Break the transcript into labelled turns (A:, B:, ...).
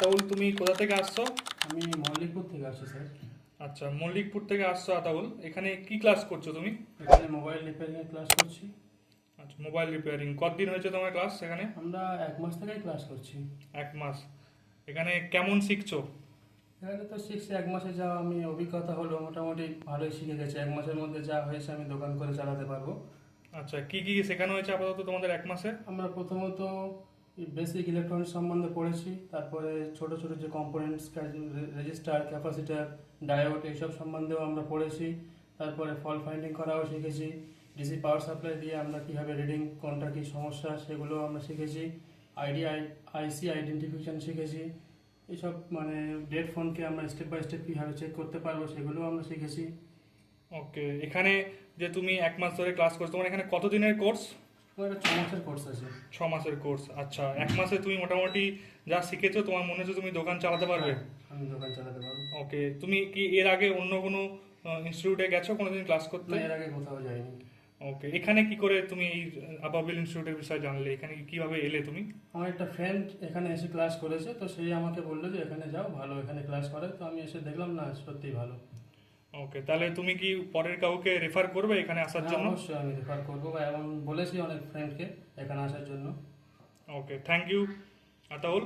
A: আতাউল, তুমি কোথা থেকে আসছো?
B: আমি মল্লিকপুর থেকে আসছি স্যার।
A: আচ্ছা, মল্লিকপুর থেকে আসছো আতাউল। এখানে কি ক্লাস করছো তুমি?
B: এখানে মোবাইল রিপেয়ারিংয়ের ক্লাস করছি।
A: আচ্ছা, মোবাইল রিপেয়ারিং। কতদিন হয়েছে তোমার ক্লাস এখানে?
B: আমরা 1 মাস থেকেই ক্লাস করছি।
A: 1 মাস। এখানে কেমন শিখছো?
B: এখানে তো শিখছি, 1 মাসে যা আমি অভিজ্ঞতা হলো মোটামুটি ভালোই শিখে গেছি। 1 মাসের মধ্যে যা হয়েছে আমি দোকান করে চালাতে পারবো।
A: আচ্ছা, কি কি শেখানো হয়েছে আপাতত তোমাদের 1 মাসে?
B: আমরা প্রথমত বেসিক ইলেকট্রনিক্স সম্বন্ধে পড়েছি, তারপরে ছোট ছোট যে কম্পোনেন্টস, রেজিস্টার, ক্যাপাসিটার, ডায়োড, এইসব সম্বন্ধেও আমরা পড়েছি। তারপরে ফল্ট ফাইন্ডিং করাও শিখেছি। ডিসি পাওয়ার সাপ্লাই দিয়ে আমরা কীভাবে রিডিং, কোনটা কী সমস্যা সেগুলো আমরা শিখেছি। আইসি আইডেন্টিফিকেশন শিখেছি। এইসব মানে ডেড ফোনকে আমরা স্টেপ বাই স্টেপ কীভাবে চেক করতে পারবো সেগুলোও আমরা শিখেছি।
A: ওকে, এখানে যে তুমি 1 মাস ধরে ক্লাস করছো, তোমার এখানে কতদিনের কোর্স?
B: আমার একটা 6 মাসের কোর্স আছে।
A: 6 মাসের কোর্স। আচ্ছা, 1 মাসে তুমি মোটামুটি যা শিখেছো, তোমার মনে হচ্ছে তুমি দোকান চালাতে পারবে?
B: হ্যাঁ, আমি দোকান চালাতে পারবো।
A: ওকে, তুমি কি এর আগে অন্য কোনো ইনস্টিটিউটে গেছো কোনোদিন ক্লাস করতে?
B: না, এর আগে কোথাও যাইনি।
A: ওকে, এখানে কি করে তুমি এই আবাবিল ইনস্টিটিউটের বিষয়ে জানলে? এখানে কিভাবে এলে তুমি?
B: আমার একটা ফ্রেন্ড এখানে এসে ক্লাস করেছে, তো সেই আমাকে বললো যে এখানে যাও, ভালো এখানে ক্লাস করে। তো আমি এসে দেখলাম না, সত্যিই ভালো।
A: ওকে, তাহলে তুমি কি পরের কাউকে রেফার করবে এখানে আসার
B: হ্যাঁ,
A: জন্য?
B: অবশ্যই আমি রেফার করবো, বা এমন বলেছি অনেক ফ্রেন্ডকে এখানে আসার জন্য।
A: ওকে, থ্যাংক ইউ আতাউল।